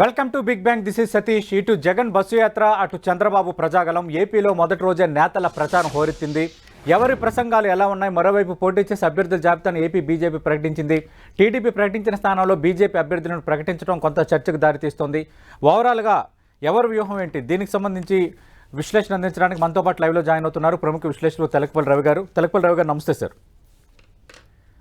Welcome to big bang. This is Satish. ఇటు Jagan bus యాత్ర, అటు చంద్రబాబు ప్రజాగలం. ఏపీలో మొదటి రోజే నేతల ప్రచారం హోరెత్తింది. ఎవరి ప్రసంగాలు ఎలా ఉన్నాయి? మరోవైపు పోటీ చేసే అభ్యర్థుల జాబితాను ఏపీ బీజేపీ ప్రకటించింది. టీడీపీ ప్రకటించిన స్థానంలో బీజేపీ అభ్యర్థులను ప్రకటించడం కొంత చర్చకు దారితీస్తోంది. ఓవరాల్గా ఎవరి వ్యూహం ఏంటి? దీనికి సంబంధించి విశ్లేషణ అందించడానికి మనతో పాటు లైవ్లో జాయిన్ అవుతున్నారు ప్రముఖ విశ్లేషకులు తెలకపల్లి రవి గారు. తెలకపల్లి రవి గారు, నమస్తే సార్.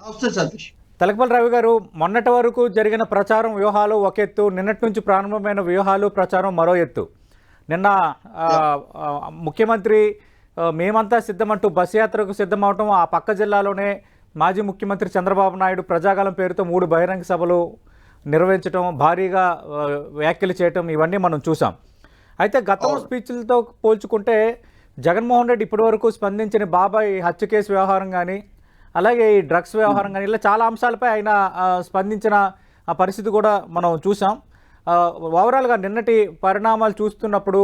నమస్తే సతీష్. తెలకపల్లి రవి గారు, మొన్నటి వరకు జరిగిన ప్రచారం వ్యూహాలు ఒక ఎత్తు, నిన్నటి నుంచి ప్రారంభమైన వ్యూహాలు ప్రచారం మరో ఎత్తు. నిన్న ముఖ్యమంత్రి మేమంతా సిద్ధమంటూ బస్ యాత్రకు సిద్ధమవటం, ఆ పక్క జిల్లాలోనే మాజీ ముఖ్యమంత్రి చంద్రబాబు నాయుడు ప్రజాగలం పేరుతో 3 బహిరంగ సభలు నిర్వహించడం, భారీగా వ్యాఖ్యలు చేయటం, ఇవన్నీ మనం చూసాం. అయితే గతం స్పీచ్లతో పోల్చుకుంటే జగన్మోహన్ రెడ్డి ఇప్పటివరకు స్పందించిన బాబాయ్ హత్య కేసు వ్యవహారం కానీ, అలాగే ఈ డ్రగ్స్ వ్యవహారం కానీ, ఇలా చాలా అంశాలపై ఆయన స్పందించిన పరిస్థితి కూడా మనం చూసాం. ఓవరాల్గా నిన్నటి పరిణామాలు చూస్తున్నప్పుడు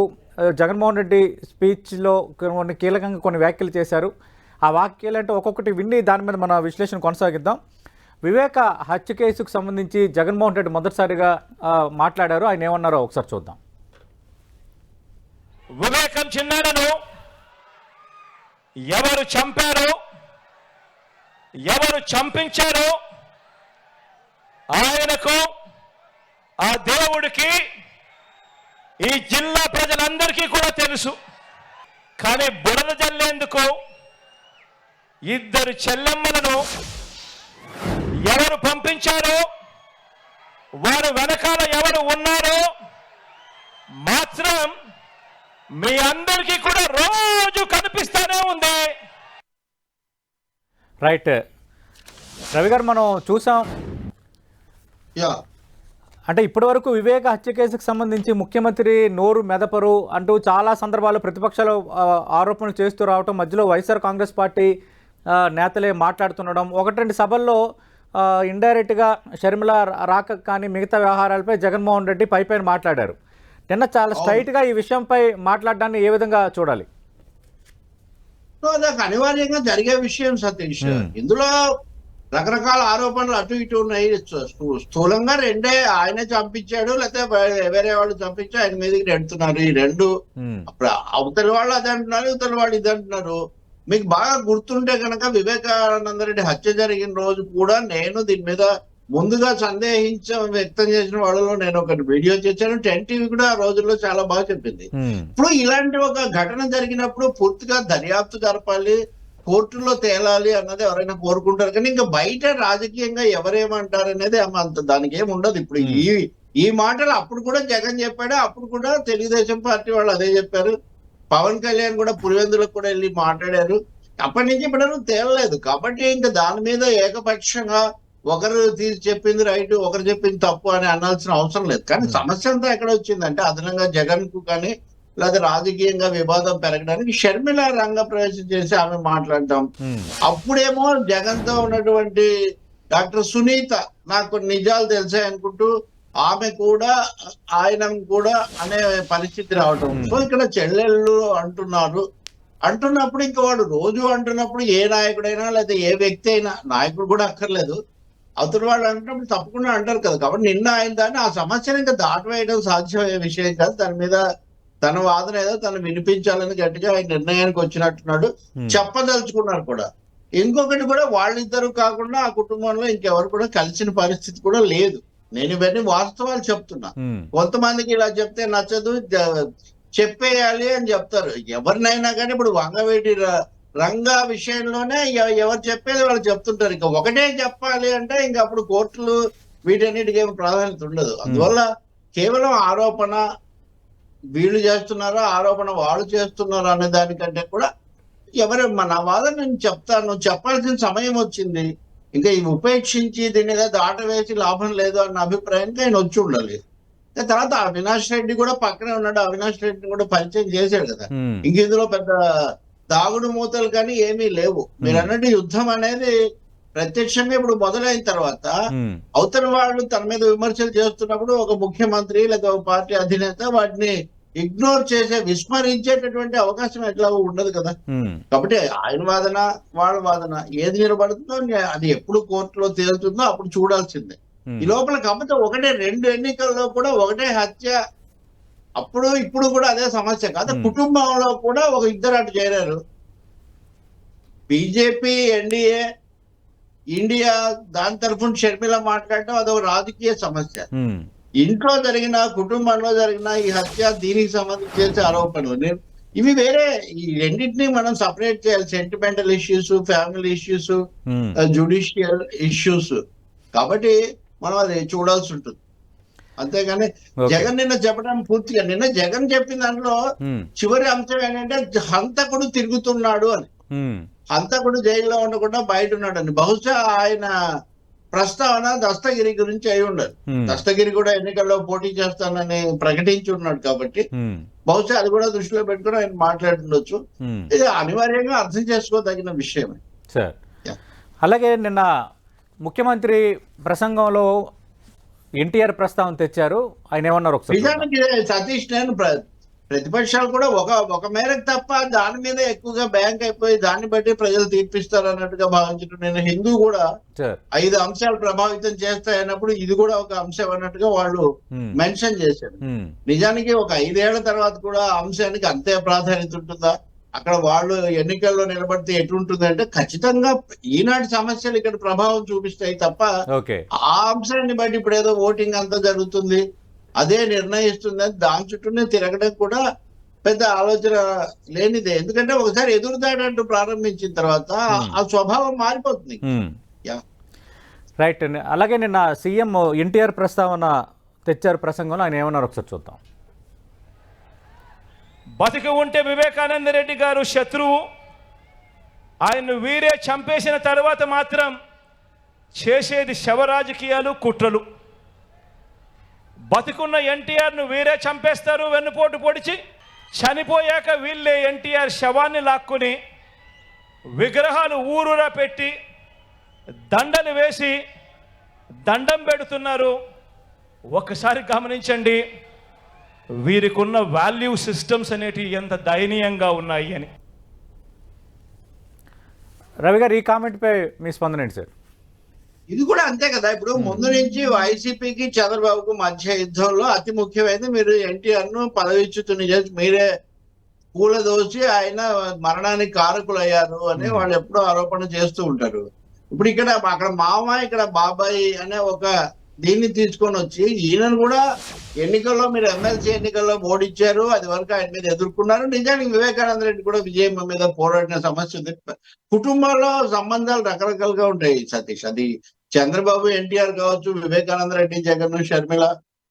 జగన్మోహన్ రెడ్డి స్పీచ్లో కొన్ని కీలకంగా కొన్ని వ్యాఖ్యలు చేశారు. ఆ వ్యాఖ్యలు అంటే ఒక్కొక్కటి విని దాని మీద మన విశ్లేషణ కొనసాగిద్దాం. వివేక హత్య కేసుకు సంబంధించి జగన్మోహన్ రెడ్డి మొదటిసారిగా మాట్లాడారు. ఆయన ఏమన్నారో ఒకసారి చూద్దాం. వివేకం చిన్నారను ఎవరు చంపారో, ఎవరు చంపించారో ఆయనకు, ఆ దేవుడికి, ఈ జిల్లా ప్రజలందరికీ కూడా తెలుసు. కానీ బురద జల్లేందుకు ఇద్దరు చెల్లెమ్మలను ఎవరు పంపించారో, వారు వెనకాల ఎవరు ఉన్నారో మాత్రం మీ అందరికీ కూడా రోజు కనిపిస్తూనే ఉంది. రైట్ రవి గారు, మనం చూసాం అంటే ఇప్పటివరకు వివేక హత్య కేసుకు సంబంధించి ముఖ్యమంత్రి నోరు మెదపరు అంటూ చాలా సందర్భాల్లో ప్రతిపక్షాలు ఆరోపణలు చేస్తూ రావటం, మధ్యలో వైఎస్ఆర్ కాంగ్రెస్ పార్టీ నేతలే మాట్లాడుతుండడం, 1-2 సభల్లో ఇండైరెక్ట్గా షర్మిల రాక కానీ మిగతా వ్యవహారాలపై జగన్మోహన్ రెడ్డి పైపైన మాట్లాడారు. నిన్న చాలా స్ట్రైట్గా ఈ విషయంపై మాట్లాడడాన్ని ఏ విధంగా చూడాలి? నాకు అనివార్యంగా జరిగే విషయం సతీష్. ఇందులో రకరకాల ఆరోపణలు అటు ఇటు ఉన్నాయి. స్థూలంగా రెండే, ఆయనే చంపించాడు లేకపోతే వేరే వాళ్ళు చంపించి ఆయన మీదకి నెడుతున్నారు. ఈ రెండు అప్పుడు అవతలి వాళ్ళు అది అంటున్నారు, ఇవతలి వాళ్ళు ఇది అంటున్నారు. మీకు బాగా గుర్తుంటే కనుక వివేకానంద రెడ్డి హత్య జరిగిన రోజు కూడా నేను దీని మీద ముందుగా వ్యక్తం చేసిన వాళ్ళలో నేను ఒక వీడియో చేశాను. 10 టీవీ కూడా ఆ రోజుల్లో చాలా బాగా చెప్పింది. ఇప్పుడు ఇలాంటి ఒక ఘటన జరిగినప్పుడు పూర్తిగా దర్యాప్తు జరపాలి, కోర్టులో తేలాలి అన్నది ఎవరైనా కోరుకుంటారు. కానీ ఇంకా బయట రాజకీయంగా ఎవరేమంటారు అనేది అంత దానికి ఏమి ఉండదు. ఇప్పుడు ఈ మాటలు అప్పుడు కూడా జగన్ చెప్పాడు, అప్పుడు కూడా తెలుగుదేశం పార్టీ వాళ్ళు అదే చెప్పారు. పవన్ కళ్యాణ్ కూడా పులివెందులకు కూడా వెళ్ళి మాట్లాడారు. అప్పటి నుంచి ఇప్పుడు తేలలేదు. కాబట్టి ఇంకా దాని మీద ఏకపక్షంగా ఒకరు చెప్పింది రైట్, ఒకరు చెప్పింది తప్పు అని అనాల్సిన అవసరం లేదు. కానీ సమస్య అంతా ఎక్కడ వచ్చిందంటే అదనంగా జగన్ కు కానీ లేదా రాజకీయంగా వివాదం పెరగడానికి షర్మిల రంగ ప్రవేశం చేసి ఆమె మాట్లాడటం. అప్పుడేమో జగన్ తో ఉన్నటువంటి డాక్టర్ సునీత నాకు నిజాలు తెలిసాయి అనుకుంటూ ఆమె కూడా ఆయన కూడా అనే పరిస్థితి రావటం. సో ఇక్కడ చెల్లెళ్ళు అంటున్నప్పుడు ఇంకా వాడు రోజు అంటున్నప్పుడు ఏ నాయకుడైనా లేదా ఏ వ్యక్తి అయినా, నాయకుడు కూడా అక్కర్లేదు, అవతల వాళ్ళు అంటున్నప్పుడు తప్పకుండా అంటారు కదా. కాబట్టి నిన్న ఆయన దాన్ని ఆ సమస్యను ఇంకా దాటివేయడం సాధ్యమయ్యే విషయం కాదు. దాని మీద తన వాదన ఏదో తను వినిపించాలని గట్టిగా ఆయన నిర్ణయానికి వచ్చినట్టున్నాడు, చెప్పదలుచుకున్నారు కూడా. ఇంకొకటి కూడా వాళ్ళిద్దరు కాకుండా ఆ కుటుంబంలో ఇంకెవరు కూడా కలిసిన పరిస్థితి కూడా లేదు. నేను ఇవన్నీ వాస్తవాలు చెప్తున్నా. కొంతమందికి ఇలా చెప్తే నచ్చదు, చెప్పేయాలి అని చెప్తారు. ఎవరినైనా కానీ ఇప్పుడు వంగవేటి రంగా విషయంలోనే ఎవరు చెప్పేది వాళ్ళు చెప్తుంటారు. ఇంకా ఒకటే చెప్పాలి అంటే ఇంకా అప్పుడు కోర్టులు వీటన్నిటికి ఏమి ప్రాధాన్యత ఉండదు. అందువల్ల కేవలం ఆరోపణ వీళ్ళు చేస్తున్నారో, ఆరోపణ వాళ్ళు చేస్తున్నారో అనే దానికంటే కూడా నా వాదన నేను చెప్తాను, చెప్పాల్సిన సమయం వచ్చింది, ఇంకా ఈ ఉపేక్షించి దీని మీద దాటవేసి లాభం లేదు అన్న అభిప్రాయానికి ఆయన వచ్చి ఉండాలి. తర్వాత అవినాష్ రెడ్డి కూడా పక్కనే ఉన్నాడు, అవినాష్ రెడ్డిని కూడా పరిచయం చేశాడు కదా. ఇంక ఇందులో పెద్ద దాగుడు మూతలు కానీ ఏమీ లేవు. మీరు అన్నట్టు యుద్ధం అనేది ప్రత్యక్షంగా ఇప్పుడు మొదలైన తర్వాత అవతల వాళ్ళు తన మీద విమర్శలు చేస్తున్నప్పుడు ఒక ముఖ్యమంత్రి లేదా ఒక పార్టీ అధినేత వాటిని ఇగ్నోర్ చేసే, విస్మరించేటటువంటి అవకాశం ఎట్లా ఉండదు కదా. కాబట్టి ఆయన వాదన వాళ్ళ వాదన ఏది నిలబడుతుందో అది ఎప్పుడు కోర్టులో తేలుతుందో అప్పుడు చూడాల్సిందే. ఈ లోపల కాకపోతే ఒకటే 2 ఎన్నికల్లో కూడా ఒకటే హత్య, అప్పుడు ఇప్పుడు కూడా అదే సమస్య కాదు. కుటుంబంలో కూడా ఒక ఇద్దరు అటు చేరారు. బీజేపీ, ఎన్డీఏ, ఇండియా దాని తరఫున షర్మిల మాట్లాడటం అదొక రాజకీయ సమస్య. ఇంట్లో జరిగిన, కుటుంబంలో జరిగిన ఈ హత్య, దీనికి సంబంధించి చేసే ఆరోపణలు ఇవి వేరే. ఈ రెండింటినీ మనం సపరేట్ చేయాలి. Sentimental issues, family issues, judicial issues. కాబట్టి మనం అది చూడాల్సి ఉంటుంది. అంతేగాని జగన్ నిన్న చెప్పడం పూర్తిగా, నిన్న జగన్ చెప్పిన దాంట్లో చివరి అంశం ఏంటంటే హంతకుడు తిరుగుతున్నాడు అని. హంతకుడు జైల్లో ఉండకుండా బయట ఉన్నాడని. బహుశా ఆయన ప్రస్తావన దస్తగిరి గురించి అయి ఉండదు. దస్తగిరి కూడా ఎన్నికల్లో పోటీ చేస్తానని ప్రకటించి ఉన్నాడు కాబట్టి బహుశా అది కూడా దృష్టిలో పెట్టుకుని ఆయన మాట్లాడుతుండొచ్చు. ఇది అనివార్యంగా అర్థం చేసుకోదగిన విషయమే. సార్, అలాగే నిన్న ముఖ్యమంత్రి ప్రసంగంలో ఎన్టీఆర్ ప్రస్తావన తెచ్చారు. ఆయన ఏమన్నారు ఒకసారి? నిజానికి సతీష్, నేను ప్రతిపక్షాలు కూడా ఒక మేరకు తప్ప దాని మీద ఎక్కువగా బ్యాంక్ అయిపోయి దాన్ని బట్టి ప్రజలు తీర్పిస్తారు అన్నట్టుగా భావించడం. నేను హిందూ కూడా 5 అంశాలు ప్రభావితం చేస్తాయన్నప్పుడు ఇది కూడా ఒక అంశం అన్నట్టుగా వాళ్ళు మెన్షన్ చేశారు. నిజానికి ఒక 5 ఏళ్ల తర్వాత కూడా అంశానికి అంతే ప్రాధాన్యత ఉంటుందా? అక్కడ వాళ్ళు ఎన్నికల్లో నిలబడితే ఎటుంటుందంటే ఖచ్చితంగా ఈనాటి సమస్యలు ఇక్కడ ప్రభావం చూపిస్తాయి తప్ప ఆ అంశాన్ని బట్టి ఇప్పుడు ఏదో ఓటింగ్ అంతా జరుగుతుంది, అదే నిర్ణయిస్తుందని దాని చుట్టూనే తిరగడం కూడా పెద్ద ఆలోచన లేనిదే. ఎందుకంటే ఒకసారి ఎదురుదాడంటూ ప్రారంభించిన తర్వాత ఆ స్వభావం మారిపోతుంది. రైట్. అలాగే నిన్న సీఎం ఎన్టీఆర్ ప్రస్తావన తెచ్చారు ప్రసంగంలో. ఆయన ఏమన్నారు ఒకసారి చూద్దాం. బతికి ఉంటే వివేకానంద రెడ్డి గారు శత్రువు, ఆయన్ను వీరే చంపేసిన తర్వాత మాత్రం చేసేది శవ రాజకీయాలు, కుట్రలు. బతికున్న ఎన్టీఆర్ను వీరే చంపేస్తారు వెన్నుపోటు పొడిచి, చనిపోయాక వీళ్ళే ఎన్టీఆర్ శవాన్ని లాక్కుని విగ్రహాలు ఊరూరా పెట్టి దండలు వేసి దండం పెడుతున్నారు. ఒకసారి గమనించండి వీరికి ఉన్న వాల్యూ సిస్టమ్స్ అనేటివి ఎంత దయనీయంగా ఉన్నాయి అని. రవి గారు, ఈ కామెంట్పై మీ స్పందన ఏంటి సార్? ఇది కూడా అంతే కదా. ఇప్పుడు ముందు నుంచి వైసీపీకి చంద్రబాబుకు మధ్య యుద్ధంలో అతి ముఖ్యమైనది మీరు ఎన్టీఆర్ ను పదవిచ్యుతుని చేసి మీరే కూలదోసి ఆయన మరణానికి కారకులు అయ్యారు అని వాళ్ళు ఎప్పుడూ ఆరోపణ చేస్తూ ఉంటారు. ఇప్పుడు ఇక్కడ అక్కడ మామ, ఇక్కడ బాబాయ్ అనే ఒక దీన్ని తీసుకొని వచ్చి ఈయనను కూడా ఎన్నికల్లో మీరు ఎమ్మెల్సీ ఎన్నికల్లో ఓడిచ్చారు, అది వరకు ఆయన మీద ఎదుర్కొన్నారు. నిజానికి వివేకానంద రెడ్డి కూడా విజయం మీద పోరాడిన సమస్య ఉంది. కుటుంబంలో సంబంధాలు రకరకాలుగా ఉంటాయి సతీష్. అది చంద్రబాబు, ఎన్టీఆర్ కావచ్చు, వివేకానంద రెడ్డి, జగన్, షర్మిల,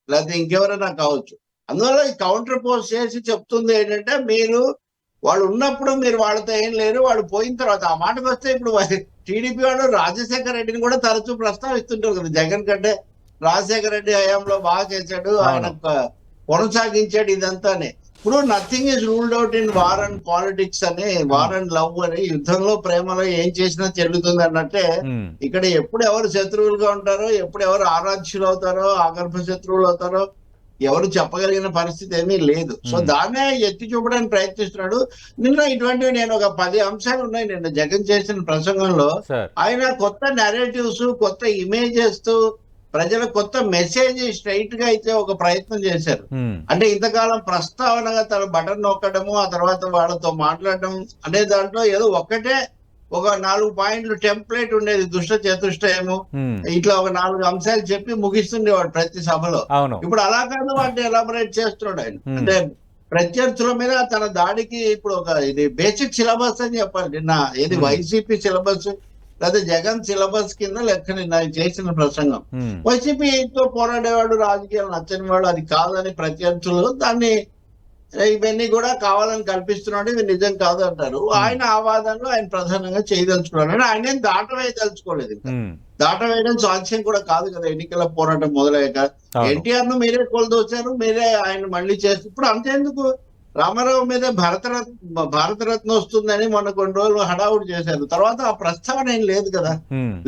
లేకపోతే ఇంకెవరైనా కావచ్చు. అందువల్ల ఈ కౌంటర్ పోస్ట్ చేసి చెప్తుంది ఏంటంటే మీరు వాళ్ళు ఉన్నప్పుడు మీరు వాళ్ళతో ఏం లేరు, వాళ్ళు పోయిన తర్వాత. ఆ మాటకు వస్తే ఇప్పుడు టీడీపీ వాళ్ళు రాజశేఖర రెడ్డిని కూడా తరచూ ప్రస్తావిస్తుంటారు కదా. జగన్ కంటే రాజశేఖర రెడ్డి హయాంలో బాగా చేశాడు, ఆయన కొనసాగించాడు ఇదంతానే. ఇప్పుడు nothing is ruled out in war and politics అని, వార్ అండ్ లవ్ అని, యుద్ధంలో ప్రేమలో ఏం చేసినా చెల్లుతుంది అన్నట్టే ఇక్కడ ఎప్పుడు ఎవరు శత్రువులుగా ఉంటారో, ఎప్పుడు ఎవరు ఆరాధ్యులు అవుతారో, ఆగర్భ శత్రువులు అవుతారో ఎవరు చెప్పగలిగిన పరిస్థితి ఏమీ లేదు. సో దాన్నే ఎత్తి చూపడానికి ప్రయత్నిస్తున్నాడు. నిన్న ఇటువంటివి నేను ఒక 10 అంశాలు ఉన్నాయి నిన్న జగన్ చేసిన ప్రసంగంలో. ఆయన కొత్త నెరేటివ్స్, కొత్త ఇమేజెస్ తో ప్రజలకు కొత్త మెసేజ్ స్ట్రైట్ గా అయితే ఒక ప్రయత్నం చేశారు. అంటే ఇంతకాలం ప్రస్తావనగా తన బటన్ నొక్కడము, ఆ తర్వాత వాళ్ళతో మాట్లాడడం అనే దాంట్లో ఏదో ఒక్కటే ఒక 4 పాయింట్లు టెంప్లెట్ ఉండేది, దుష్ట చతుష్టయము, ఇట్లా ఒక 4 అంశాలు చెప్పి ముగిస్తుండేవాడు ప్రతి సభలో. ఇప్పుడు అలా కాదు, వాటిని ఎలాబరేట్ చేస్తున్నాడు ఆయన. అంటే ప్రత్యర్థుల మీద తన దాడికి ఇప్పుడు ఒక ఇది బేసిక్ సిలబస్ అని చెప్పాలి. నిన్న ఏది వైసీపీ సిలబస్ లేదా జగన్ సిలబస్ కింద లెక్క నిన్న చేసిన ప్రసంగం. వైసీపీతో పోరాడేవాడు, రాజకీయాలు నచ్చని వాడు అది కాదని ప్రత్యర్థులు దాన్ని ఇవన్నీ కూడా కావాలని కల్పిస్తున్నాడు, ఇవి నిజం కాదు అంటారు. ఆయన ఆ వాదనలో ఆయన ప్రధానంగా చేయదలుచుకున్నాడు. ఆయన ఏం దాటవేయదలుచుకోలేదు. దాటవేయడం సాధ్యం కూడా కాదు కదా ఎన్నికల పోరాటం మొదలయ్యాక. ఎన్టీఆర్ ను మీరే కోల్దోచారు, మీరే ఆయన మళ్ళీ చేస్తారు. ఇప్పుడు అంతేందుకు రామారావు మీద భారతరత్న వస్తుందని మొన్న కొన్ని రోజులు హడావుడి చేశారు. తర్వాత ఆ ప్రస్తావన ఏం లేదు కదా.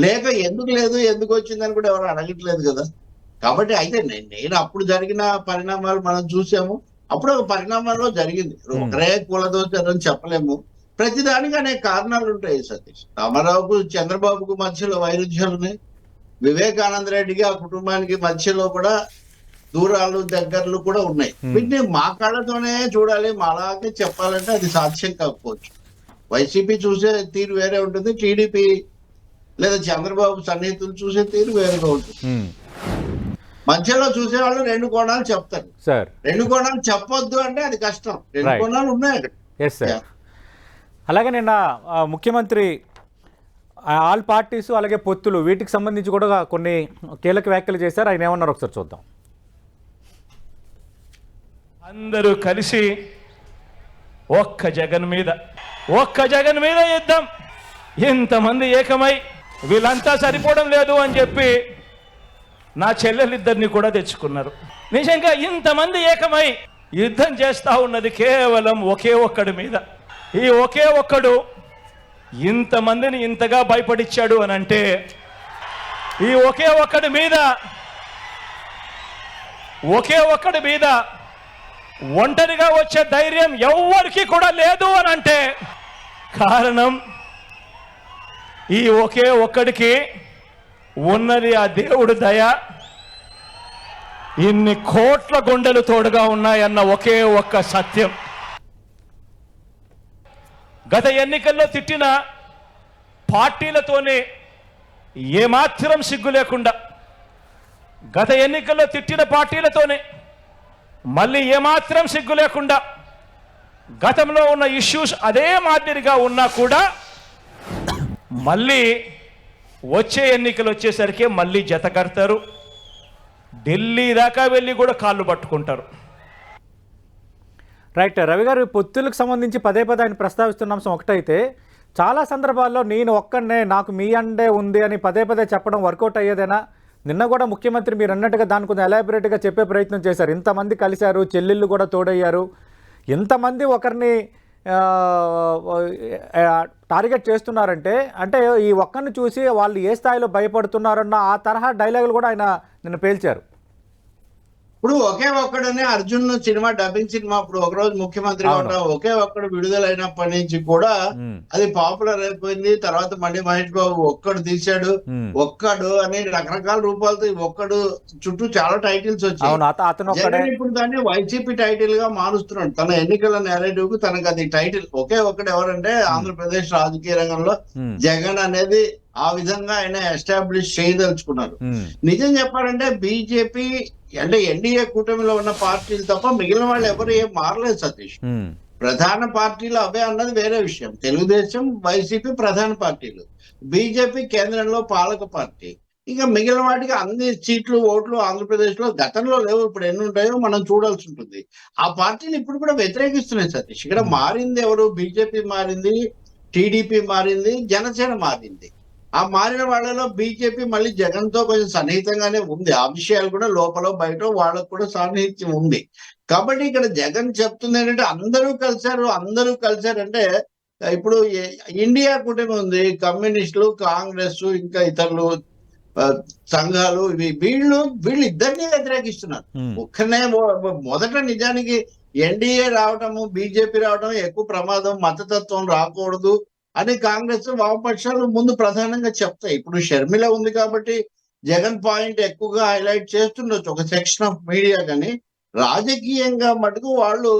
లేక ఎందుకు లేదు, ఎందుకు వచ్చిందని కూడా ఎవరు అడగట్లేదు కదా. కాబట్టి అయితే నేను అప్పుడు జరిగిన పరిణామాలు మనం చూసాము. అప్పుడు ఒక పరిణామాల్లో జరిగింది. ఒకరే కూలదోచారని చెప్పలేము. ప్రతిదానికి అనేక కారణాలు ఉంటాయి సతీష్. రామారావుకు చంద్రబాబుకు మధ్యలో వైరుధ్యాలు ఉన్నాయి, వివేకానంద రెడ్డికి ఆ కుటుంబానికి మధ్యలో కూడా దూరాలు దగ్గరలు కూడా ఉన్నాయి. వీటిని మా కళ్ళతోనే చూడాలి, మాలాగే చెప్పాలంటే అది సాధ్యం కాకపోవచ్చు. వైసీపీ చూసే తీరు వేరే ఉంటుంది, టీడీపీ లేదా చంద్రబాబు సన్నిహితులు చూసే తీరు వేరుగా ఉంటుంది. మధ్యలో చూసే వాళ్ళు రెండు కోణాలు చెప్తారు. సార్ రెండు కోణాలు చెప్పొద్దు అంటే అది కష్టం. రెండు కోణాలు ఉన్నాయి అక్కడ. Yes sir. అలాగే నిన్న ముఖ్యమంత్రి ఆల్ పార్టీస్ అలాగే పొత్తులు వీటికి సంబంధించి కూడా కొన్ని కీలక వ్యాఖ్యలు చేశారు. ఆయన ఏమన్నారు ఒకసారి చూద్దాం. అందరూ కలిసి ఒక్క జగన్ మీద యుద్ధం, ఇంతమంది ఏకమై వీళ్ళంతా సరిపోవడం లేదు అని చెప్పి నా చెల్లెలిద్దరిని కూడా తెచ్చుకున్నారు. నిజంగా ఇంతమంది ఏకమై యుద్ధం చేస్తా ఉన్నది కేవలం ఒకే ఒక్కడి మీద. ఈ ఒకే ఒక్కడు ఇంతమందిని ఇంతగా భయపడిచ్చాడు అని అంటే ఈ ఒకే ఒక్కడి మీద ఒంటరిగా వచ్చే ధైర్యం ఎవ్వరికి కూడా లేదు అని అంటే కారణం ఈ ఒకే ఒక్కడికి ఉన్నది ఆ దేవుడు దయ. ఇన్ని కోట్ల గుండెలు తోడుగా ఉన్నాయన్న ఒకే ఒక్క సత్యం. గత ఎన్నికల్లో తిట్టిన పార్టీలతోనే ఏమాత్రం సిగ్గు లేకుండా, గత ఎన్నికల్లో తిట్టిన పార్టీలతోనే మళ్ళీ ఏమాత్రం సిగ్గు లేకుండా, గతంలో ఉన్న ఇష్యూస్ అదే మాదిరిగా ఉన్నా కూడా మళ్ళీ వచ్చే ఎన్నికలు వచ్చేసరికి మళ్ళీ జత కడతారు, ఢిల్లీ దాకా వెళ్ళి కూడా కాళ్ళు పట్టుకుంటారు. రైట్. రవి గారు, పొత్తులకు సంబంధించి పదే ఆయన ప్రస్తావిస్తున్న అంశం ఒకటైతే చాలా సందర్భాల్లో నేను ఒక్కడనే నాకు మీ అండే ఉంది అని పదే చెప్పడం వర్కౌట్ అయ్యేదేనా? నిన్న కూడా ముఖ్యమంత్రి మీరు అన్నట్టుగా దాని కొంచెం ఎలాబొరేట్గా చెప్పే ప్రయత్నం చేశారు. ఇంతమంది కలిశారు, చెల్లెళ్ళు కూడా తోడయ్యారు, ఇంతమంది ఒకరిని టార్గెట్ చేస్తున్నారంటే అంటే ఈ ఒక్కరిని చూసి వాళ్ళు ఏ స్థాయిలో భయపడుతున్నారన్న ఆ తరహా డైలాగులు కూడా ఆయన నిన్న పేల్చారు. ఇప్పుడు ఒకే ఒక్కడనే అర్జున్ సినిమా డబ్బింగ్ సినిమా ఇప్పుడు ఒకరోజు ముఖ్యమంత్రిగా ఉన్న ఒకే ఒక్కడు విడుదలైనప్పటి నుంచి కూడా అది పాపులర్ అయిపోయింది. తర్వాత మళ్ళీ మహేష్ బాబు ఒక్కడు తీశాడు, ఒక్కడు అని రకరకాల రూపాలతో ఒక్కడు చుట్టూ చాలా టైటిల్స్ వచ్చాయి. ఇప్పుడు దాన్ని వైసీపీ టైటిల్ గా మారుస్తున్నాడు. తన ఎన్నికల నేరేటివ్ కు తనకు అది టైటిల్. ఒకే ఒక్కడు ఎవరంటే ఆంధ్రప్రదేశ్ రాజకీయ రంగంలో జగన్ అనేది ఆ విధంగా ఆయన ఎస్టాబ్లిష్ చేయదలుచుకున్నారు. నిజం చెప్పాలంటే బీజేపీ అంటే ఎన్డీఏ కూటమిలో ఉన్న పార్టీలు తప్ప మిగిలిన వాళ్ళు ఎవరు ఏం మారలేదు సతీష్. ప్రధాన పార్టీలు అవే అన్నది వేరే విషయం. తెలుగుదేశం, వైసీపీ ప్రధాన పార్టీలు, బీజేపీ కేంద్రంలో పాలక పార్టీ. ఇంకా మిగిలిన వాటికి అన్ని సీట్లు ఓట్లు ఆంధ్రప్రదేశ్ లో గతంలో లేవు, ఇప్పుడు ఎన్ని ఉంటాయో మనం చూడాల్సి ఉంటుంది. ఆ పార్టీలు ఇప్పుడు కూడా వ్యతిరేకిస్తున్నాయి సతీష్. ఇక్కడ మారింది ఎవరు? బీజేపీ మారింది, టీడీపీ మారింది, జనసేన మారింది. ఆ మారిన వాళ్ళలో బీజేపీ మళ్ళీ జగన్ తో కొంచెం సన్నిహితంగానే ఉంది. ఆ విషయాలు కూడా లోపల బయట వాళ్ళకు కూడా సాన్నిహిత్యం ఉంది. కాబట్టి ఇక్కడ జగన్ చెప్తుంది ఏంటంటే అందరూ కలిశారంటే ఇప్పుడు ఇండియా కూటమి ఉంది, కమ్యూనిస్టులు, కాంగ్రెస్, ఇంకా ఇతరులు సంఘాలు, వీళ్ళు ఇద్దరిని వ్యతిరేకిస్తున్నారు. ఒక్కనే మొదట నిజానికి ఎన్డీఏ రావటము, బీజేపీ రావటం ఎక్కువ ప్రమాదం, మతతత్వం రాకూడదు అని కాంగ్రెస్ వామపక్షాలు ముందు ప్రధానంగా చెప్తాయి. ఇప్పుడు షర్మిల ఉంది కాబట్టి జగన్ పాయింట్ ఎక్కువగా హైలైట్ చేస్తుండొచ్చు ఒక సెక్షన్ ఆఫ్ మీడియా, కానీ రాజకీయంగా మటుకు వాళ్ళు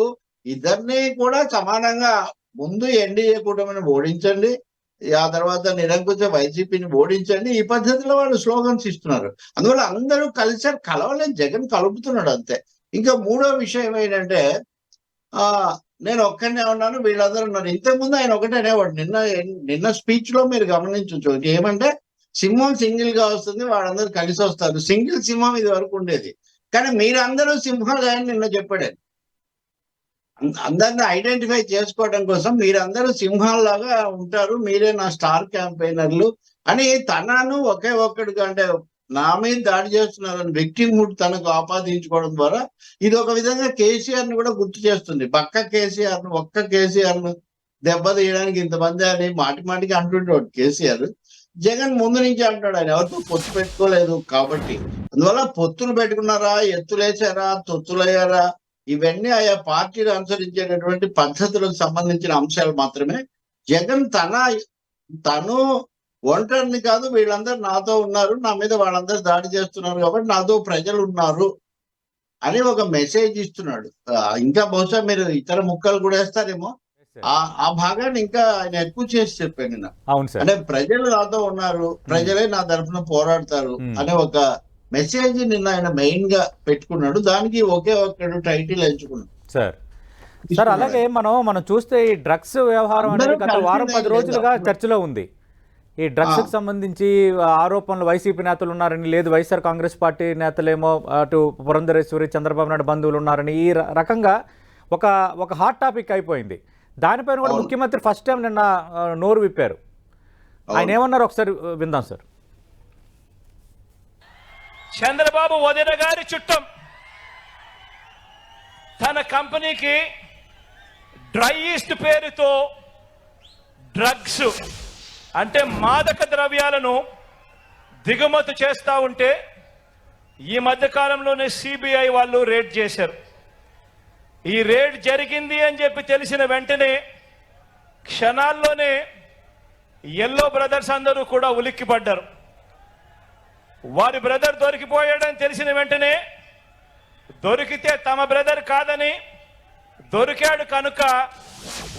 ఇద్దరిని కూడా సమానంగా ముందు ఎన్డీఏ కూటమిని ఓడించండి, ఆ తర్వాత నిరంకుశ వైసీపీని ఓడించండి, ఈ పద్ధతిలో వాళ్ళు స్లోగన్స్ ఇస్తున్నారు. అందువల్ల అందరూ కలిసారు, కలవలేదు, జగన్ కలుపుతున్నాడు అంతే. ఇంకా మూడో విషయం ఏంటంటే నేను ఒక్కనే ఉన్నాను, వీళ్ళందరూ ఉన్నారు. ఇంతకుముందు ఆయన ఒకటే అనేవాడు. నిన్న స్పీచ్ లో మీరు గమనించవచ్చు ఏమంటే సింహం సింగిల్ గా వస్తుంది, వాళ్ళందరూ కలిసి వస్తారు. సింగిల్ సింహం ఇది వరకు ఉండేది, కానీ మీరందరూ సింహాలు అని నిన్న చెప్పాడు. అందరిని ఐడెంటిఫై చేసుకోవడం కోసం మీరందరూ సింహాల్లాగా ఉంటారు, మీరే నా స్టార్ క్యాంపెయినర్లు అని తనను ఒకే ఒక్కడిగా అంటే నా మీద దాడి చేస్తున్నారని విక్టిమ్హుడ్ తనకు ఆపాదించుకోవడం ద్వారా ఇది ఒక విధంగా కేసీఆర్ ని కూడా గుర్తు చేస్తుంది. ఒక్క కేసీఆర్ ను దెబ్బతీయడానికి ఇంతమంది అని మాటికి అంటుంటాడు కేసీఆర్. జగన్ ముందు నుంచి అంటాడు ఆయన ఎవరితో పొత్తు పెట్టుకోలేదు కాబట్టి. అందువల్ల పొత్తులు పెట్టుకున్నారా, ఎత్తులేసారా, తొత్తులయ్యారా, ఇవన్నీ ఆయా పార్టీలు అనుసరించేటటువంటి పద్ధతులకు సంబంధించిన అంశాలు మాత్రమే. జగన్ తను ఒంటరిని కాదు, వీళ్ళందరూ నాతో ఉన్నారు, నా మీద వాళ్ళందరూ దాడి చేస్తున్నారు కాబట్టి నాతో ప్రజలు ఉన్నారు అని ఒక మెసేజ్ ఇస్తున్నాడు. ఇంకా బహుశా మీరు ఇతర ముక్కలు కూడా వేస్తారేమో, ఆ భాగాన్ని ఇంకా ఆయన ఎక్కువ చేసి చెప్పాను నిన్న. అవును సార్. అంటే ప్రజలు నాతో ఉన్నారు, ప్రజలే నా తరఫున పోరాడతారు అనే ఒక మెసేజ్ నిన్న ఆయన మెయిన్ గా పెట్టుకున్నాడు. దానికి ఒకే ఒక్కడు టైటిల్ ఎంచుకున్నాడు సార్. సార్ అలాగే మనం చూస్తే ఈ డ్రగ్స్ వ్యవహారం అనేది గత వారం 10 రోజులుగా చర్చలో ఉంది. ఈ డ్రగ్స్ కి సంబంధించి ఆరోపణలు వైసీపీ నేతలు ఉన్నారని, లేదు వైఎస్ఆర్ కాంగ్రెస్ పార్టీ నేతలేమో అటు పురంధరేశ్వరి చంద్రబాబు నాయుడు బంధువులు ఉన్నారని, ఈ రకంగా ఒక హాట్ టాపిక్ అయిపోయింది. దానిపైన కూడా ముఖ్యమంత్రి ఫస్ట్ టైం నిన్న నోరు విప్పారు. ఆయన ఏమన్నారు ఒకసారి విందాం సార్. చంద్రబాబు వదిన గారి చుట్టం తన కంపెనీకి డ్రై ఈస్ట్ పేరుతో డ్రగ్స్ అంటే మాదక ద్రవ్యాలను దిగుమతి చేస్తూ ఉంటే ఈ మధ్యకాలంలోనే సిబిఐ వాళ్ళు రేడ్ చేశారు. ఈ రేడ్ జరిగింది అని చెప్పి తెలిసిన వెంటనే క్షణాల్లోనే ఎల్లో బ్రదర్స్ అందరూ కూడా ఉలిక్కిపడ్డారు. వారి బ్రదర్ దొరికిపోయాడని తెలిసిన వెంటనే దొరికితే తమ బ్రదర్ కాదని, దొరికాడు కనుక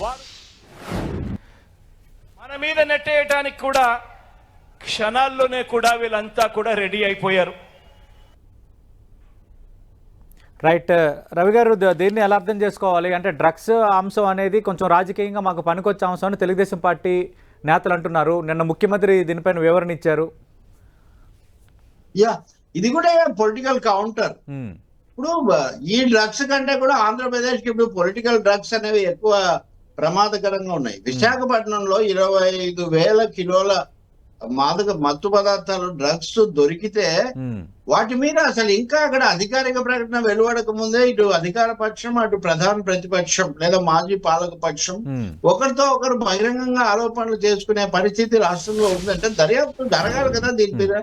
వారు మన మీద నెట్టేయటానికి కూడా క్షణాల్లోనే కూడా వీళ్ళంతా కూడా రెడీ అయిపోయారు. రైట్ రవి గారు, దీన్ని ఎలా అర్థం చేసుకోవాలి? అంటే డ్రగ్స్ అంశం అనేది కొంచెం రాజకీయంగా మాకు పనికొచ్చే అంశం అని తెలుగుదేశం పార్టీ నేతలు అంటున్నారు. నిన్న ముఖ్యమంత్రి దీనిపైన వివరణ ఇచ్చారు. ఇది కూడా పొలిటికల్ కౌంటర్. ఇప్పుడు ఈ డ్రగ్స్ కంటే కూడా ఆంధ్రప్రదేశ్ కి ఇప్పుడు పొలిటికల్ డ్రగ్స్ అనేవి ఎక్కువ ప్రమాదకరంగా ఉన్నాయి. విశాఖపట్నంలో 25,000 కిలోల మత్తు పదార్థాలు డ్రగ్స్ దొరికితే వాటి మీద అసలు ఇంకా అక్కడ అధికారిక ప్రకటన వెలువడక ముందే ఇటు అధికార పక్షం, అటు ప్రధాన ప్రతిపక్షం లేదా మాజీ పాలక పక్షం ఒకరితో ఒకరు బహిరంగంగా ఆరోపణలు చేసుకునే పరిస్థితి రాష్ట్రంలో ఉందంటే దర్యాప్తు జరగాలి కదా దీని మీద.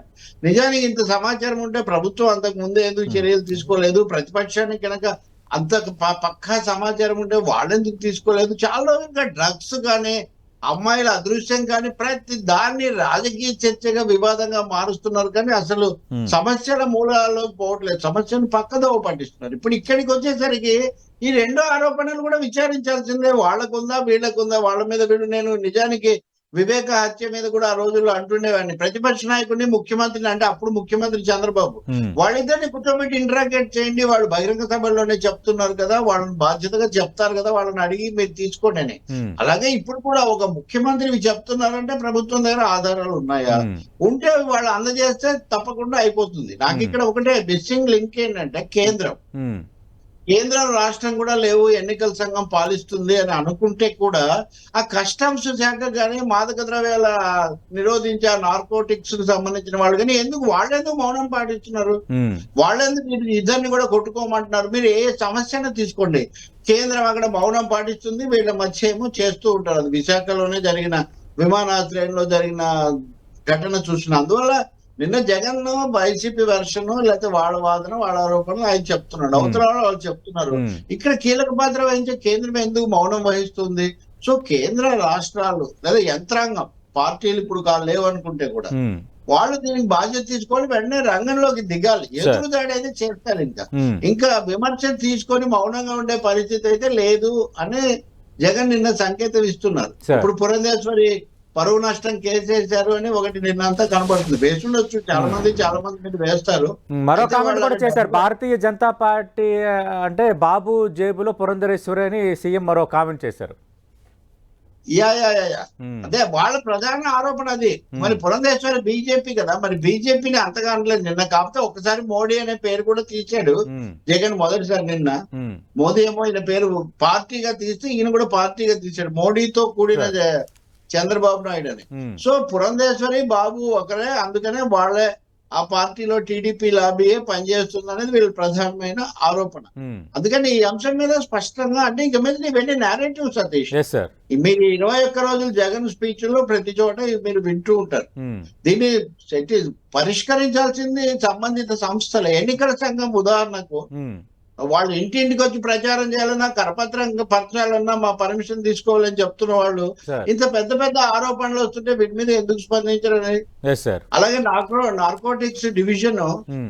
నిజానికి ఇంత సమాచారం ఉంటే ప్రభుత్వం అంతకు ముందే ఎందుకు చర్యలు తీసుకోలేదు? ప్రతిపక్షానికి కనుక అంత పక్కా సమాచారం ఉంటే వాళ్ళెందుకు తీసుకోలేదు? చాలా ఇంకా డ్రగ్స్ కానీ అమ్మాయిల అదృశ్యం కానీ ప్రతి దాన్ని రాజకీయ చర్చగా వివాదంగా మారుస్తున్నారు. కానీ అసలు సమస్యల మూలాల్లోకి పోవట్లేదు, సమస్యను పక్కదోవ పట్టిస్తున్నారు. ఇప్పుడు ఇక్కడికి వచ్చేసరికి ఈ రెండో ఆరోపణలు కూడా విచారించాల్సిందే. వాళ్ళకుందా వీళ్ళకుందా, వాళ్ళ మీద వీళ్ళు. నేను నిజానికి వివేక హత్య మీద కూడా ఆ రోజుల్లో అంటుండేవాడిని. ప్రతిపక్ష నాయకుడిని, ముఖ్యమంత్రిని, అంటే అప్పుడు ముఖ్యమంత్రి చంద్రబాబు, వాళ్ళిద్దరిని కూర్చోబెట్టి ఇంటరాగేట్ చేయండి, వాళ్ళు బహిరంగ సభల్లోనే చెప్తున్నారు కదా, వాళ్ళని బాధ్యతగా చెప్తారు కదా, వాళ్ళని అడిగి మీరు తీసుకోండి అని. అలాగే ఇప్పుడు కూడా ఒక ముఖ్యమంత్రి చెప్తున్నారంటే ప్రభుత్వం దగ్గర ఆధారాలు ఉన్నాయా? ఉంటే వాళ్ళు అందజేస్తే తప్పకుండా అయిపోతుంది. నాకు ఇక్కడ ఒకటే మిస్సింగ్ లింక్ ఏంటంటే కేంద్రం రాష్ట్రం కూడా లేవు, ఎన్నికల సంఘం పాలిస్తుంది అని అనుకుంటే కూడా ఆ కస్టమ్స్ శాఖ కానీ, మాదక ద్రవ్యాల నిరోధించే నార్కోటిక్స్ కు సంబంధించిన వాళ్ళు కానీ వాళ్ళెందుకు మౌనం పాటిస్తున్నారు? వాళ్ళెందుకు ఇద్దరిని కూడా కొట్టుకోమంటున్నారు? మీరు ఏ సమస్యను తీసుకోండి, కేంద్రం అక్కడ మౌనం పాటిస్తుంది, వీళ్ళ మధ్య ఏమో చేస్తూ ఉంటారు. అది విశాఖలోనే జరిగిన విమానాశ్రయంలో జరిగిన ఘటన చూసిన. అందువల్ల నిన్న జగన్ వైసీపీ వెర్షన్ లేకపోతే వాళ్ళ వాదన, వాళ్ళ ఆరోపణలు ఆయన చెప్తున్నాడు, అవతల వాళ్ళు చెప్తున్నారు. ఇక్కడ కీలక పాత్ర వహించే కేంద్రం ఎందుకు మౌనం వహిస్తుంది? సో కేంద్ర రాష్ట్రాలు లేదా యంత్రాంగం, పార్టీలు ఇప్పుడు లేవనుకుంటే కూడా వాళ్ళు దీనికి బాధ్యత తీసుకొని వెంటనే రంగంలోకి దిగాలి. ఎదురుదాడి అయితే చేస్తారు. ఇంకా విమర్శ తీసుకొని మౌనంగా ఉండే పరిస్థితి అయితే లేదు అని జగన్ నిన్న సంకేతం ఇస్తున్నారు. ఇప్పుడు పురంధేశ్వరి పరువు నష్టం కేసు వేశారు అని ఒకటి నిన్నంతా కనబడుతుంది. వేస్తుండొచ్చు, చాలా మంది మీద వేస్తారు. మరో కామెంట్ కూడా చేశారు, భారతీయ జనతా పార్టీ అంటే బాబు జేబులో పురంధరేశ్వరి అని సీఎం మరో కామెంట్ చేశారు. అదే వాళ్ళ ప్రధాన ఆరోపణ అది. మరి పురంధేశ్వరి బీజేపీ కదా, మరి బీజేపీని అంతగా అనలేదు నిన్న. కాకపోతే ఒకసారి మోడీ అనే పేరు కూడా తీసాడు జగన్ మొదటిసారి. నిన్న మోదీ ఏమో ఈయన పేరు పార్టీగా తీస్తే ఈయన కూడా పార్టీగా తీసాడు, మోడీతో కూడిన చంద్రబాబు నాయుడు అని. సో పురంధేశ్వరి బాబు ఒకరే, అందుకనే వాళ్ళే ఆ పార్టీలో టీడీపీ లాబీయే పనిచేస్తుంది అనేది వీళ్ళ ప్రధానమైన ఆరోపణ. అందుకని ఈ అంశం మీద స్పష్టంగా అంటే ఇంక మీద ఇవన్నీ నేరేటివ్ సతీష్. మీరు 21 రోజులు జగన్ స్పీచ్ లో ప్రతి చోట మీరు వింటూ ఉంటారు. దీన్ని పరిష్కరించాల్సింది సంబంధిత సంస్థల ఎన్నికల సంఘం. ఉదాహరణకు వాళ్ళు ఇంటింటికి వచ్చి ప్రచారం చేయాలన్నా కరపత్రం పరచాలన్నా మా పర్మిషన్ తీసుకోవాలని చెప్తున్న వాళ్ళు సార్. ఇంత పెద్ద పెద్ద ఆరోపణలు వస్తుంటే వీటి మీద ఎందుకు స్పందించారని. Yes sir. అలాగే నార్కోటిక్స్ డివిజన్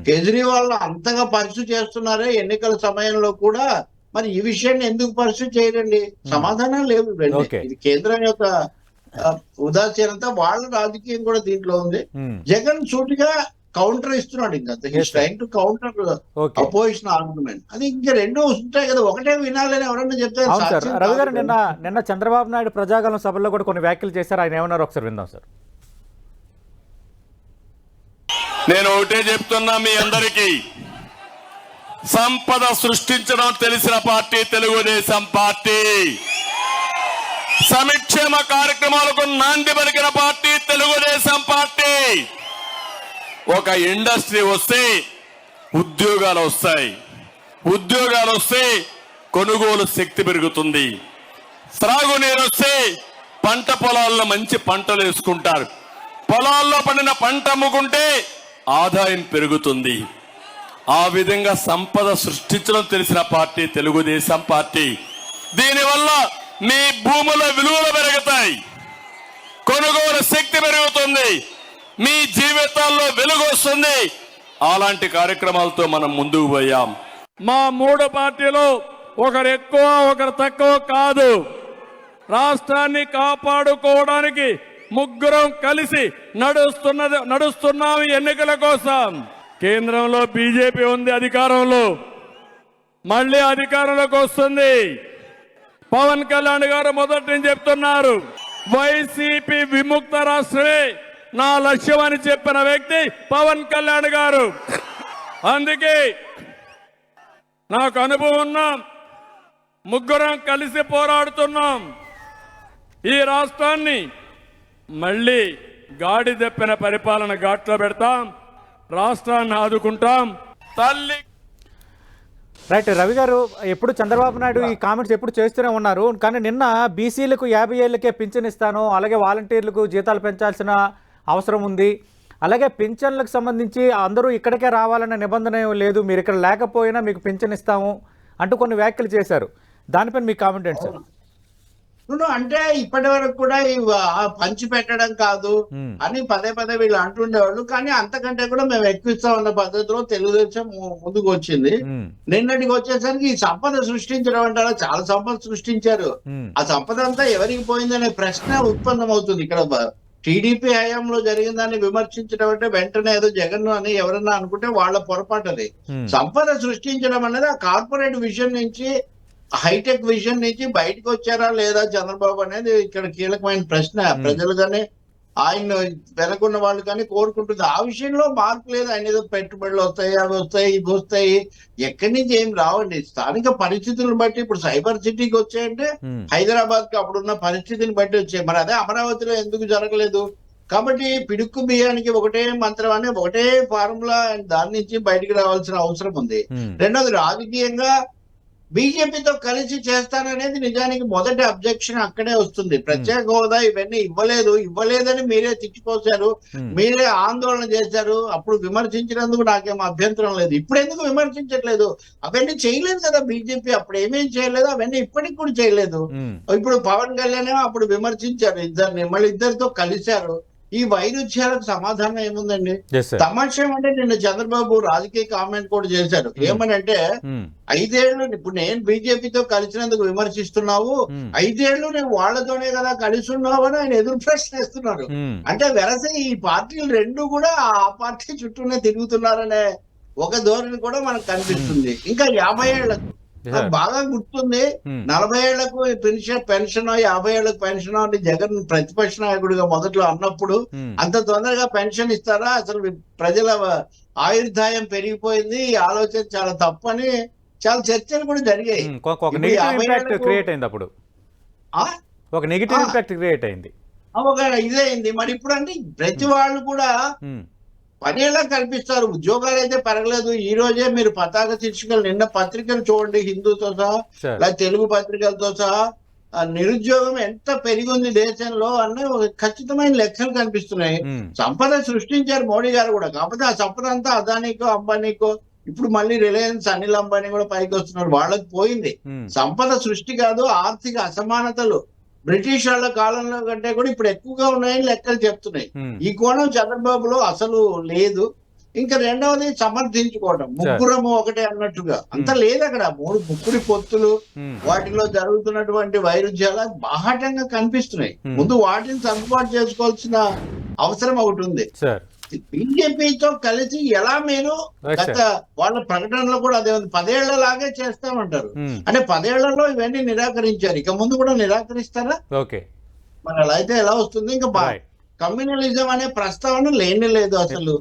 కేజ్రీవాల్ అంతగా పర్సు చేస్తున్నారే ఎన్నికల సమయంలో కూడా, మరి ఈ విషయాన్ని ఎందుకు పర్సు చేయరండి? సమాధానం లేవు. Okay. ఇది కేంద్రం యొక్క ఉదాసీనత, వాళ్ళ రాజకీయం కూడా దీంట్లో ఉంది. జగన్ సూటిగా కౌంటర్ ఇస్తున్నాడు. ఇంకా trying to counter Okay. Opposition argument. అది ఇంకా రెండు ఉంటాయి కదా, ఒకటే వినాలని ఎవరన్నా చెప్తే అవును సార్. సాధ్యం రవి గారు, కాదు. నిన్న చంద్రబాబు నాయుడు ప్రజాగలం సభలో కూడా కొన్ని వ్యాఖ్యలు చేశారు. ఆయన ఏమన్నారు ఒకసారి విందాం సార్. నేను ఒకటే చెప్తున్నా మీ అందరికీ, సంపద సృష్టించడం తెలిసిన పార్టీ తెలుగుదేశం పార్టీ, సంక్షేమ కార్యక్రమాలకు నాంది పలికిన పార్టీ తెలుగుదేశం పార్టీ. ఒక ఇండస్ట్రీ వస్తే ఉద్యోగాలు వస్తాయి, ఉద్యోగాలు వస్తే కొనుగోలు శక్తి పెరుగుతుంది, త్రాగునీరు వస్తే పంట పొలాల్లో మంచి పంటలు వేసుకుంటారు, పొలాల్లో పండిన పంట అమ్ముకుంటే ఆదాయం పెరుగుతుంది. ఆ విధంగా సంపద సృష్టించడం తెలిసిన పార్టీ తెలుగుదేశం పార్టీ. దీనివల్ల మీ భూముల విలువలు పెరుగుతాయి, కొనుగోలు శక్తి పెరుగుతుంది, మీ జీవితాల్లో వెలుగు వస్తుంది. అలాంటి కార్యక్రమాలతో మనం ముందుకు పోయాం. మా మూడు పార్టీలు ఒకరు ఎక్కువ ఒకరు తక్కువ కాదు. రాష్ట్రాన్ని కాపాడుకోవడానికి ముగ్గురం కలిసి నడుస్తున్నాం ఎన్నికల కోసం. కేంద్రంలో బీజేపీ ఉంది అధికారంలో, మళ్ళీ అధికారంలోకి వస్తుంది. పవన్ కళ్యాణ్ గారు మొదటి నుంచి చెప్తున్నారు, వైసీపీ విముక్త రాష్ట్రమే నా లక్ష్యం అని చెప్పిన వ్యక్తి పవన్ కళ్యాణ్ గారు. అందుకే నాకు అనుభవం ఉన్నాం, ముగ్గురం కలిసి పోరాడుతున్నాం. ఈ రాష్ట్రాన్ని మళ్ళీ గాడి తెప్పిన పరిపాలన ఘాట్లో పెడతాం, రాష్ట్రాన్ని ఆదుకుంటాం. తల్లి రైట్. రవి గారు, ఎప్పుడు చంద్రబాబు నాయుడు ఈ కామెంట్స్ ఎప్పుడు చేస్తూనే ఉన్నారు. కానీ నిన్న బీసీలకు 50 ఏళ్ళకే పింఛన్ ఇస్తాను, అలాగే వాలంటీర్లకు జీతాలు పెంచాల్సిన అవసరం ఉంది, అలాగే పింఛన్లకు సంబంధించి అందరూ ఇక్కడికే రావాలనే నిబంధన లేదు, మీరు ఇక్కడ లేకపోయినా మీకు పింఛన్ ఇస్తాము అంటూ కొన్ని వ్యాఖ్యలు చేశారు. దానిపైన మీ కామెంట్ ఏంటి సార్? అంటే ఇప్పటి వరకు కూడా పంచి పెట్టడం కాదు అని పదే పదే వీళ్ళు అంటుండేవాళ్ళు. కానీ అంతకంటే కూడా మేము ఎక్కువ ఇస్తామన్న పద్ధతిలో తెలుగుదేశం ముందుకు వచ్చింది. నిన్నటికి వచ్చేసరికి ఈ సంపద సృష్టించడం అంటారా, చాలా సంపద సృష్టించారు. ఆ సంపద అంతా ఎవరికి పోయిందనే ప్రశ్న ఉత్పన్నమవుతుంది. ఇక్కడ టీడీపీ హయాంలో జరిగిందని విమర్శించడం అంటే వెంటనే ఏదో జగన్ అని ఎవరన్నా అనుకుంటే వాళ్ళ పొరపాటు. అది సంపద సృష్టించడం అనేది ఆ కార్పొరేట్ విజన్ నుంచి, హైటెక్ విజన్ నుంచి బయటకు వచ్చారా లేదా చంద్రబాబు అనేది ఇక్కడ కీలకమైన ప్రశ్న. ప్రజలు కానీ ఆయన వెనకున్న వాళ్ళు కానీ కోరుకుంటుంది. ఆ విషయంలో మార్పు లేదు. ఆయన ఏదో పెట్టుబడులు వస్తాయి, అవి వస్తాయి, ఇవి వస్తాయి, ఎక్కడి నుంచి ఏం రావండి. స్థానిక పరిస్థితులను బట్టి ఇప్పుడు సైబర్ సిటీకి వచ్చాయంటే హైదరాబాద్ కి అప్పుడున్న పరిస్థితిని బట్టి వచ్చాయి. మరి అదే అమరావతిలో ఎందుకు జరగలేదు? కాబట్టి పిడుక్కు బియ్యానికి ఒకటే మంత్రం అని ఒకటే ఫార్ములా, దాని నుంచి బయటికి రావాల్సిన అవసరం ఉంది. రెండోది, రాజకీయంగా బీజేపీతో కలిసి చేస్తాననేది నిజానికి మొదటి అబ్జెక్షన్ అక్కడే వస్తుంది. ప్రత్యేక హోదా ఇవన్నీ ఇవ్వలేదని మీరే తిట్టిపోశారు, మీరే ఆందోళన చేశారు. అప్పుడు విమర్శించినందుకు నాకేం అభ్యంతరం లేదు. ఇప్పుడు ఎందుకు విమర్శించట్లేదు? అవన్నీ చేయలేదు కదా బీజేపీ, అప్పుడు ఏమేం చేయలేదు, అవన్నీ ఇప్పటికి కూడా చేయలేదు. ఇప్పుడు పవన్ కళ్యాణ్ అప్పుడు విమర్శించారు ఇద్దరిని, మళ్ళీ ఇద్దరితో కలిశారు. ఈ వైరుధ్యాలకు సమాధానం ఏముందండి? తమాషం అంటే నిన్న చంద్రబాబు రాజకీయ కామెంట్ కూడా చేశారు. ఏమనంటే 5 ఏళ్ళు ఇప్పుడు నేను బీజేపీతో కలిసినందుకు విమర్శిస్తున్నావు, 5 ఏళ్ళు నేను వాళ్లతోనే కదా కలిసి ఉన్నావు అని ఆయన ఎదురు ప్రశ్నిస్తున్నారు. అంటే వెరసే ఈ పార్టీలు రెండు కూడా ఆ పార్టీ చుట్టూనే తిరుగుతున్నారనే ఒక ధోరణి కూడా మనకు కనిపిస్తుంది. ఇంకా 50 ఏళ్లకు బాగా గుర్తుంది, 40 ఏళ్లకు పెన్షన్ 50 ఏళ్లకు పెన్షన్ అని జగన్ ప్రతిపక్ష నాయకుడిగా మొదట్లో అన్నప్పుడు అంత తొందరగా పెన్షన్ ఇస్తారా, అసలు ప్రజల ఆయుర్దాయం పెరిగిపోయింది, ఈ ఆలోచన చాలా తప్పని చాలా చర్చలు కూడా జరిగాయి. ఒక నెగిటివ్ ఇంపాక్ట్ క్రియేట్ అయింది. ఇదే అయింది. మరి ఇప్పుడు అంటే ప్రతి వాళ్ళు కూడా పనేలా కల్పిస్తారు. ఉద్యోగాలు అయితే పెరగలేదు. ఈ రోజే మీరు పతాక శీర్షికలు నిన్న పత్రికలు చూడండి, హిందూతో సహా లేదా తెలుగు పత్రికలతో సహా నిరుద్యోగం ఎంత పెరిగింది దేశంలో అన్న ఖచ్చితమైన లెక్కలు కనిపిస్తున్నాయి. సంపద సృష్టించారు మోడీ గారు కూడా. కాకపోతే ఆ సంపద అంతా అదానికో అంబానీకో ఇప్పుడు మళ్ళీ రిలయన్స్ అనిల్ అంబానీ కూడా పైకి వస్తున్నారు, వాళ్ళకి పోయింది. సంపద సృష్టి కాదు, ఆర్థిక అసమానతలు బ్రిటిష్ వాళ్ళ కాలంలో కంటే కూడా ఇప్పుడు ఎక్కువగా ఉన్నాయని లెక్కలు చెప్తున్నాయి. ఈ కోణం చంద్రబాబులో అసలు లేదు. ఇంకా రెండవది సమర్థించుకోవడం, ముగ్గురము ఒకటే అన్నట్టుగా అంత లేదు అక్కడ. ముగ్గురి పొత్తులు, వాటిలో జరుగుతున్నటువంటి వైరుధ్యాలు బాహాటంగా కనిపిస్తున్నాయి. ముందు వాటిని సర్దుబాటు చేసుకోవాల్సిన అవసరం ఒకటి ఉంది. బీజేపీతో కలిసి ఎలా మీరు గత వాళ్ళ ప్రకటనలో కూడా అదే ఉంది, 10 ఏళ్లలాగే చేస్తామంటారు. అంటే 10 ఏళ్లలో ఇవన్నీ నిరాకరించారు, ఇక ముందు కూడా నిరాకరిస్తారా? మరి అలా అయితే ఎలా వస్తుంది? ఇంకా కమ్యూనలిజం అనే ప్రస్తావన లేని లేదు అసలు.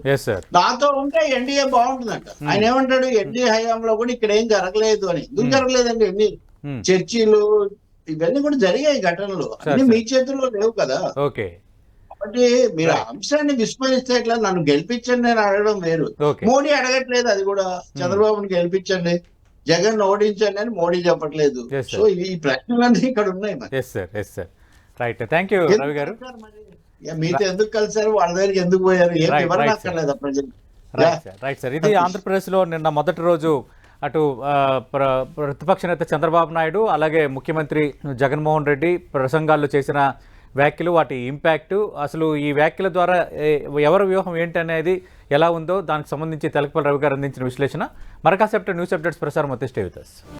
నాతో ఉంటే ఎన్డీఏ బాగుంటుందంట. ఆయన ఏమంటాడు, ఎన్డీఏ హయాంలో కూడా ఇక్కడ ఏం జరగలేదు అని. ఎందుకు జరగలేదండి? ఎన్ని చర్చీలు ఇవన్నీ కూడా జరిగాయి ఘటనలు, అన్ని మీ చేతుల్లో లేవు కదా. కాబట్టి మీరు ఆ అంశాన్ని విస్మరిస్తే ఎట్లా? నన్ను గెలిపించండి నేను అడగడం వేరు, మోడీ అడగట్లేదు అది కూడా. చంద్రబాబుని గెలిపించండి, జగన్ ఓడించండి అని మోడీ చెప్పట్లేదు. సో ఈ ప్రశ్నలన్నీ ఇక్కడ ఉన్నాయి. మీతో ఎందుకు కలిసారు, వాళ్ళ దగ్గరికి ఎందుకు పోయారు, ఏం వివరణ అక్కర్లేదా ప్రజలు? రైట్ సార్, ఇది ఆంధ్రప్రదేశ్లో నిన్న మొదటి రోజు అటు ప్రతిపక్ష నేత చంద్రబాబు నాయుడు అలాగే ముఖ్యమంత్రి జగన్మోహన్ రెడ్డి ప్రసంగాల్లో చేసిన వ్యాఖ్యలు, వాటి ఇంపాక్ట్, అసలు ఈ వ్యాఖ్యల ద్వారా ఎవరి వ్యూహం ఏంటి అనేది ఎలా ఉందో దానికి సంబంధించి తెలకపల్లి రవి గారు అందించిన విశ్లేషణ. మరకాసేపటి న్యూస్ అప్డేట్స్ ప్రసారం. Stay with us.